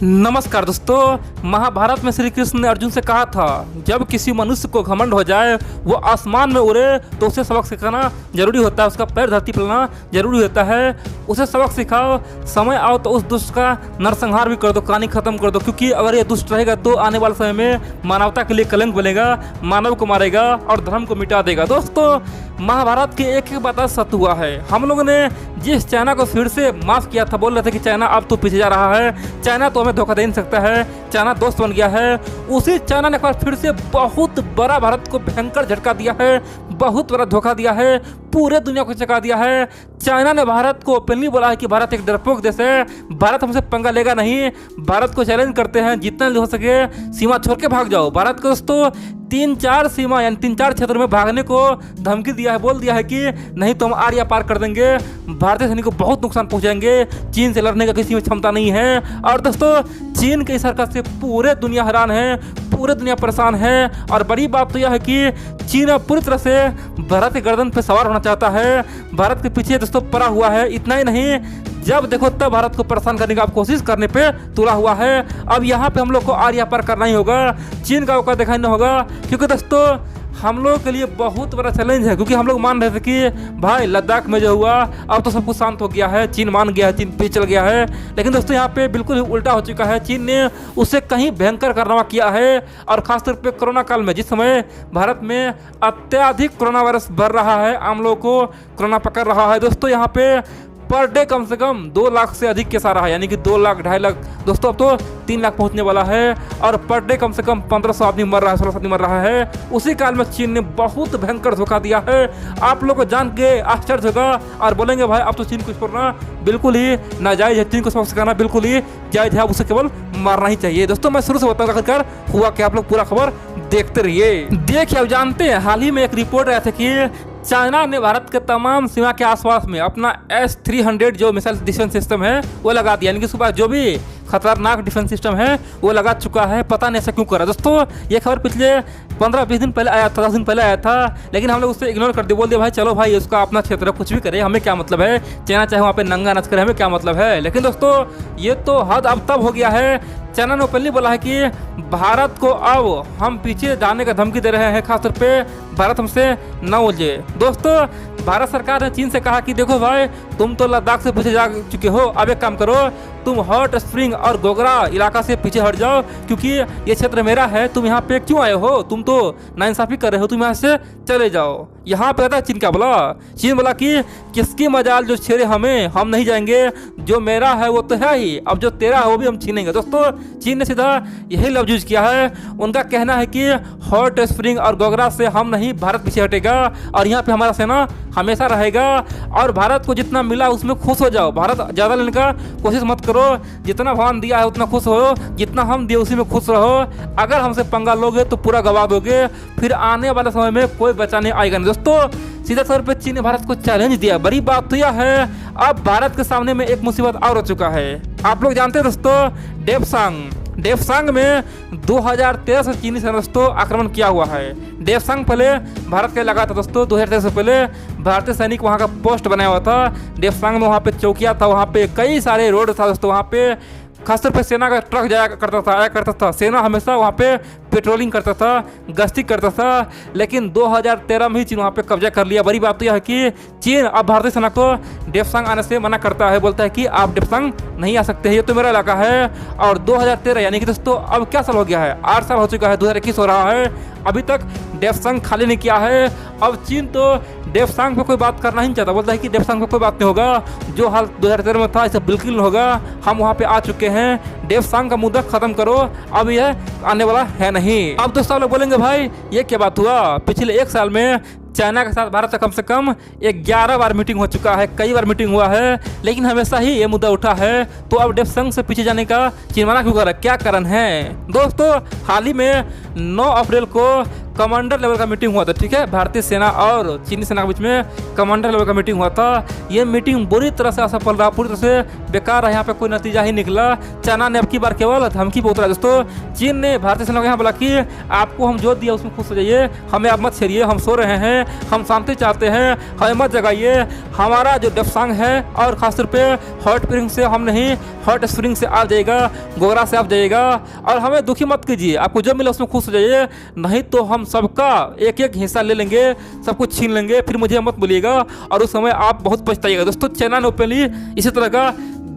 नमस्कार दोस्तों, महाभारत में श्री कृष्ण ने अर्जुन से कहा था जब किसी मनुष्य को घमंड हो जाए, वो आसमान में उड़े तो उसे सबक सिखाना जरूरी होता है, उसका पैर धरती पर लाना जरूरी होता है। उसे सबक सिखाओ, समय आओ तो उस दुष्ट का नरसंहार भी कर दो, कहानी खत्म कर दो, क्योंकि अगर ये दुष्ट रहेगा तो आने वाले समय में मानवता के लिए कलंक बनेगा, मानव को मारेगा और धर्म को मिटा देगा। दोस्तों, महाभारत की एक एक बात सत्य हुआ है। हम लोगों ने जिस चाइना को फिर से माफ किया था, बोल रहे थे कि चाइना अब तो पीछे जा रहा है, चाइना तो हमें धोखा दे नहीं सकता है, चाइना दोस्त बन गया है, उसी चाइना ने एक बार फिर से बहुत बड़ा भारत को भयंकर झटका दिया है, बहुत बड़ा धोखा दिया है, पूरे दुनिया को चका दिया है। चाइना ने भारत को ओपनली बोला है कि भारत एक डरपोक देश है, भारत हमसे पंगा लेगा नहीं, भारत को चैलेंज करते हैं, जितना हो सके सीमा छोड़ के भाग जाओ। भारत को दोस्तों 3-4 सीमा यानी 3-4 क्षेत्रों में भागने को धमकी दिया है, बोल दिया है कि नहीं तो हम आर्या पार कर देंगे, भारतीय सैनिक को बहुत नुकसान पहुंचाएंगे, चीन से लड़ने का किसी में क्षमता नहीं है। और दोस्तों, चीन के इस हरकत से पूरे दुनिया हैरान है, पूरे दुनिया परेशान है। और बड़ी बात तो यह है कि चीन अब पूरी तरह से भारत के गर्दन पर सवार होना चाहता है, भारत के पीछे दोस्तों पड़ा हुआ है। इतना ही नहीं, जब देखो तब भारत को परेशान करने का कोशिश करने पे तुला हुआ है। अब यहाँ पे हम लोग को आर्या पार करना ही होगा, चीन का औकात दिखाना होगा, क्योंकि दोस्तों हम लोगों के लिए बहुत बड़ा चैलेंज है। क्योंकि हम लोग मान रहे थे कि भाई लद्दाख में जो हुआ अब तो सब कुछ शांत हो गया है, चीन मान गया है, चीन पीछे चल गया है, लेकिन दोस्तों यहाँ पे बिल्कुल ही उल्टा हो चुका है। चीन ने उससे कहीं भयंकर कारनामा किया है। और खासतौर पे कोरोना काल में, जिस समय भारत में अत्याधिक कोरोना वायरस बढ़ रहा है, आम लोगों को कोरोना पकड़ रहा है, दोस्तों यहाँ पे पर डे कम से कम 2 लाख से अधिक केस आ रहा है, यानी कि 2 लाख 2.5 लाख, दोस्तों अब तो 3 लाख पहुंचने वाला है। और पर डे कम से कम 1500 आदमी मर रहा है, 1600 आदमी मर रहा है। उसी काल में चीन ने बहुत भयंकर धोखा दिया है। आप लोग को जान के आश्चर्य होगा और बोलेंगे भाई अब तो चीन को छोड़ना बिल्कुल ही नाजायज है, चीन को सबक सिखाना बिल्कुल ही जायज है, उसे केवल मारना ही चाहिए। दोस्तों मैं शुरू से बताऊंगा आखिरकार हुआ क्या, आप लोग पूरा खबर देखते रहिए। देखिए, अब जानते हैं हाल ही में एक रिपोर्ट आया था कि चाइना ने भारत के तमाम सीमा के आसपास में अपना S-300 जो मिसाइल डिफेंस सिस्टम है वो लगा दिया, यानी कि सुबह जो भी खतरनाक डिफेंस सिस्टम है वो लगा चुका है। पता नहीं ऐसा क्यों करा। दोस्तों ये खबर पिछले 15-20 दिन पहले आया था, 10 दिन पहले आया था, लेकिन हम लोग उससे इग्नोर कर दिए, बोल दिया भाई चलो भाई उसका अपना क्षेत्र कुछ भी करे, हमें क्या मतलब है, चाइना चाहे वहाँ पे नंगा नाच करे, हमें क्या मतलब है। लेकिन दोस्तों ये तो हद अब तब हो गया है। चाइना ने ओपनली बोला है कि भारत को अब हम पीछे जाने का धमकी दे रहे हैं, खासतौर पे भारत हमसे न उलझे। दोस्तों भारत सरकार ने चीन से कहा कि देखो भाई तुम तो लद्दाख से पीछे जा चुके हो, अब एक काम करो, तुम हॉट स्प्रिंग और गोगरा इलाका से पीछे हट जाओ, क्योंकि ये क्षेत्र मेरा है, तुम यहाँ पे क्यों आए हो, तुम तो नाइंसाफी कर रहे हो, तुम यहाँ से चले जाओ। यहाँ पे था चीन क्या बोला, चीन बोला कि किसकी मजाल जो छेड़े हमें, हम नहीं जाएंगे, जो मेरा है वो तो है ही, अब जो तेरा है वो भी हम छीनेंगे। दोस्तों चीन ने सीधा यही लफ्ज यूज किया है। उनका कहना है कि हॉट स्प्रिंग और गोगरा से हम नहीं, भारत पीछे हटेगा और यहाँ पे हमारा सेना हमेशा रहेगा। और भारत को जितना मिला उसमें खुश हो जाओ, भारत ज़्यादा लेने का कोशिश मत करो, जितना भगवान दिया है उतना खुश हो, जितना हम दिए उसी में खुश रहो। अगर हमसे पंगा लोगे तो पूरा गवा दोगे, फिर आने वाले समय में कोई बचाने आएगा नहीं। दोस्तों सीधा तौर पे चीन ने भारत को चैलेंज दिया। बड़ी बात तो यह है अब भारत के सामने में एक मुसीबत और हो चुका है। आप लोग जानते हैं दोस्तों डेप्सांग में 2013 से चीनी से दोस्तों आक्रमण किया हुआ है। डेप्सांग पहले भारत का इलाका था दोस्तों, 2013 से पहले भारतीय सैनिक वहाँ का पोस्ट बनाया हुआ था। डेप्सांग में वहाँ पे चौकिया था, वहाँ पे कई सारे रोड था दोस्तों, वहाँ पे खासतौर पे सेना का ट्रक जाया करता था, आया करता था, सेना हमेशा वहाँ पे पेट्रोलिंग करता था, गश्ती करता था। लेकिन 2013 में ही चीन वहाँ पे कब्जा कर लिया। बड़ी बात तो यह है कि चीन अब भारतीय सेना को डेप्सांग आने से मना करता है, बोलता है कि आप डेप्सांग नहीं आ सकते हैं, ये तो मेरा इलाका है। और 2013 यानी कि दोस्तों अब क्या साल हो गया है, 8 साल हो चुका है, 2021 हो रहा है, अभी तक डेप्सांग खाली नहीं किया है। अब चीन तो डेप्सांग पे कोई बात करना ही नहीं चाहता, बोलता है कि डेप्सांग पे कोई बात नहीं होगा, जो हाल 2013 में था ऐसा बिल्कुल नहीं होगा, हम वहाँ पे आ चुके हैं, डेप्सांग का मुद्दा खत्म करो, अब यह आने वाला है नहीं। अब दोस्तों लोग बोलेंगे भाई ये क्या बात हुआ, पिछले 1 साल में चाइना के साथ भारत का कम से कम 11 बार मीटिंग हो चुका है, कई बार मीटिंग हुआ है, लेकिन हमेशा ही ये मुद्दा उठा है, तो अब डेप्सांग से पीछे जाने का चीन मना क्यों कर रहा है, क्या कारण है। दोस्तों हाल ही में 9 अप्रैल को कमांडर लेवल का मीटिंग हुआ था, ठीक है। भारतीय सेना और चीनी सेना के बीच में कमांडर लेवल का मीटिंग हुआ था। ये मीटिंग बुरी तरह से असफल रहा, पूरी तरह से बेकार रहा। यहाँ पे कोई नतीजा ही निकला। चाइना ने अब की बार केवल धमकी पे उतरा दोस्तों। चीन ने भारतीय सेना को यहाँ बोला कि आपको हम जो दिया उसमें खुश हो जाइए, हमें आप मत छेड़िए, हम सो रहे हैं, हम शांति चाहते हैं, हमें मत जगाइए। हमारा जो डेप्सांग है और खासतौर पे हॉट स्प्रिंग से हम नहीं, हॉट स्प्रिंग से आप जाइएगा, गोरा से आप जाइएगा, और हमें दुखी मत कीजिए। आपको जो मिला उसमें खुश हो जाइए, नहीं तो हम सबका एक एक हिस्सा ले लेंगे, सब कुछ छीन लेंगे, फिर मुझे मत बोलिएगा और उस समय आप बहुत पछताइएगा। दोस्तों चाइना ने ओपनली इसी तरह का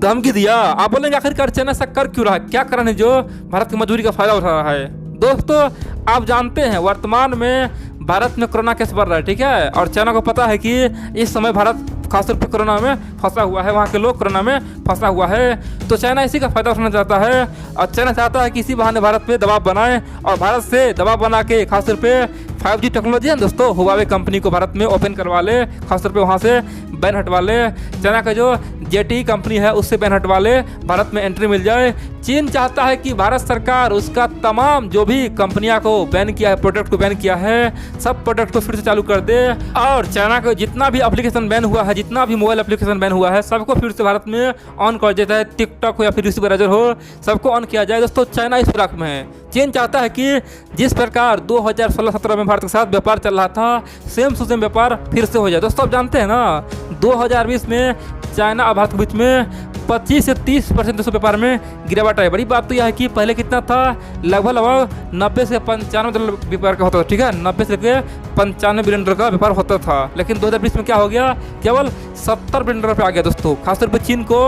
धमकी दिया। आप बोलेंगे आखिरकार चाइना ऐसा कर क्यों रहा है, क्या कारण है जो भारत की मजबूरी का फायदा उठा रहा है। दोस्तों आप जानते हैं वर्तमान में भारत में कोरोना केस बढ़ रहा है, ठीक है, और चाइना को पता है कि इस समय भारत खासतौर पर कोरोना में फंसा हुआ है, वहाँ के लोग कोरोना में फंसा हुआ है, तो चाइना इसी का फायदा उठाना चाहता है। और चाइना चाहता है कि इसी बहाने भारत पे दबाव बनाए और भारत से दबाव बना के खासतौर पे 5G टेक्नोलॉजी है दोस्तों, हुआवे कंपनी को भारत में ओपन करवा ले, खासतौर पे वहाँ से बैन हटवा ले। चाइना का जो ZTE कंपनी है उससे बैन हटवा ले, भारत में एंट्री मिल जाए। चीन चाहता है कि भारत सरकार उसका तमाम जो भी कंपनियां को बैन किया है, प्रोडक्ट को बैन किया है, सब प्रोडक्ट को फिर से चालू कर दे। और चाइना को जितना भी एप्लीकेशन बैन हुआ है, जितना भी मोबाइल एप्लीकेशन बैन हुआ है, सबको फिर से भारत में ऑन कर देता है। टिकटॉक हो या फिर रिसीव ब्राउज़र हो, सबको ऑन किया जाए। दोस्तों चाइना इस फिराक में है। चीन चाहता है कि जिस प्रकार 2016-17 में भारत के साथ व्यापार चल रहा था, सेम टू सेम व्यापार फिर से हो जाए। दोस्तों आप जानते हैं ना 2020 में चाइना और भारत के बीच में 25 से 30% दोस्तों व्यापार में गिरावट है। बड़ी बात तो यह है कि पहले कितना था, लगभग 90 से 95 डॉलर व्यापार का होता था, ठीक है, 90 से लेकर 95 बिलियन डॉलर का व्यापार होता था। लेकिन 2020 में क्या हो गया, केवल 70 बिलियन डॉलर पे आ गया दोस्तों। खासतौर पर चीन को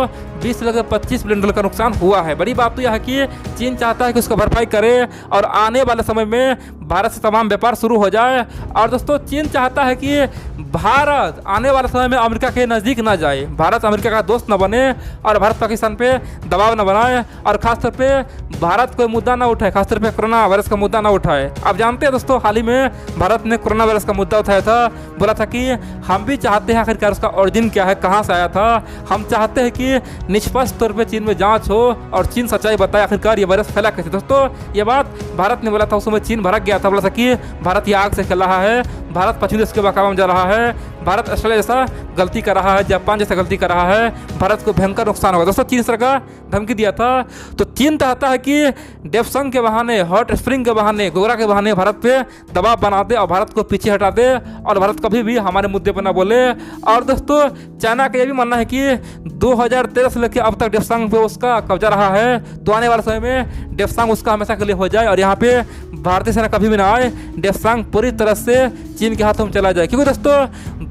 20 से लेकर 25 बिलियन डॉलर का नुकसान हुआ है। बड़ी बात तो यह है कि चीन चाहता है कि उसका भरपाई करे और आने वाले समय में भारत से तमाम व्यापार शुरू हो जाए। और दोस्तों चीन चाहता है कि भारत आने वाले समय में अमेरिका के नज़दीक ना जाए, भारत अमेरिका का दोस्त न बने और भारत पाकिस्तान पे दबाव न बनाए, और खासतौर पे भारत कोई मुद्दा ना उठाए, खासतौर पे कोरोना वायरस का मुद्दा ना उठाए। आप जानते हैं दोस्तों हाल ही में भारत ने कोरोना वायरस का मुद्दा उठाया था, बोला था कि हम भी चाहते हैं आखिरकार उसका ओरिजिन क्या है, कहाँ से आया था। हम चाहते हैं कि निष्पक्ष तौर पर चीन में जाँच हो और चीन सच्चाई बताए आखिरकार ये वायरस फैला कैसे। दोस्तों ये बात भारत ने बोला था, उस समय चीन भड़क गया था, बोला था कि भारत ये आग से खेल रहा है, भारत पश्चिमी देश के बहकावे में जा रहा है, भारत ऑस्ट्रेलिया जैसा गलती कर रहा है, जापान जैसा गलती कर रहा है, भारत को भयंकर नुकसान होगा। दोस्तों चीन सरकार धमकी दिया था। तो चीन चाहता है कि डेप्सांग के बहाने, हॉट स्प्रिंग के बहाने, गोरा के बहाने भारत पे दबाव बना दे और भारत को पीछे हटा दे और भारत कभी भी हमारे मुद्दे पर ना बोले। और दोस्तों चाइना का यह भी मानना है कि 2013 से लेकर अब तक डेप्सांग पे उसका कब्जा रहा है, तो आने वाले समय में डेप्सांग उसका हमेशा के लिए हो जाए और यहाँ पे भारतीय सेना कभी भी ना आए, डेप्सांग पूरी तरह से चीन के हाथों में चला जाए। क्योंकि दोस्तों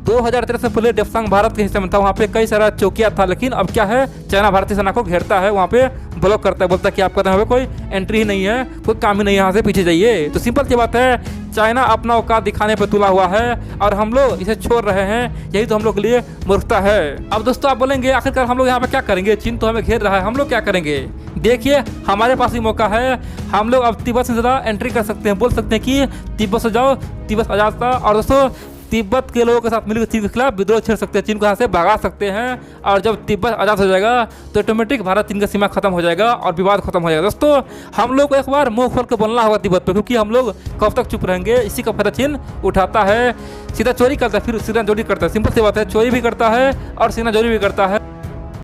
2013 से पहले डेप्सांग भारत के हिस्से में था, वहाँ पे कई सारा चौकिया था, लेकिन अब क्या है, चाइना भारतीय सेना को घेरता है, वहाँ पे ब्लॉक करता है, बोलता है कि आपका यहाँ पे कोई एंट्री ही नहीं है, कोई काम ही नहीं है, यहाँ से पीछे जाइए। तो सिंपल सी बात है, चाइना अपना औकात दिखाने पर तुला हुआ है और हम लोग इसे छोड़ रहे हैं, यही तो हम लोग के लिए मूर्खता है। अब दोस्तों आप बोलेंगे आखिरकार हम लोग यहाँ पे क्या करेंगे, चीन तो हमें घेर रहा है, हम लोग क्या करेंगे। देखिए हमारे पास भी मौका है, हम लोग अब तिब्बत से ज़्यादा एंट्री कर सकते हैं, बोल सकते हैं कि तिब्बत से जाओ, तिब्बत आज़ाद था। और दोस्तों तिब्बत के लोगों के साथ मिलकर चीन के खिलाफ विद्रोह छेड़ सकते हैं, चीन को यहाँ से भगा सकते हैं। और जब तिब्बत आज़ाद हो जाएगा तो ऑटोमेटिक भारत चीन का सीमा खत्म हो जाएगा और विवाद खत्म हो जाएगा। दोस्तों हम लोग को एक बार मुंह खोल के बोलना होगा तिब्बत पे, क्योंकि हम लोग कब तक चुप रहेंगे। इसी का फायदा चीन उठाता है, सीधा चोरी करता है, फिर सीधा चोरी करता है। सिंपल सी बात है, चोरी भी करता है और सीना चोरी भी करता है।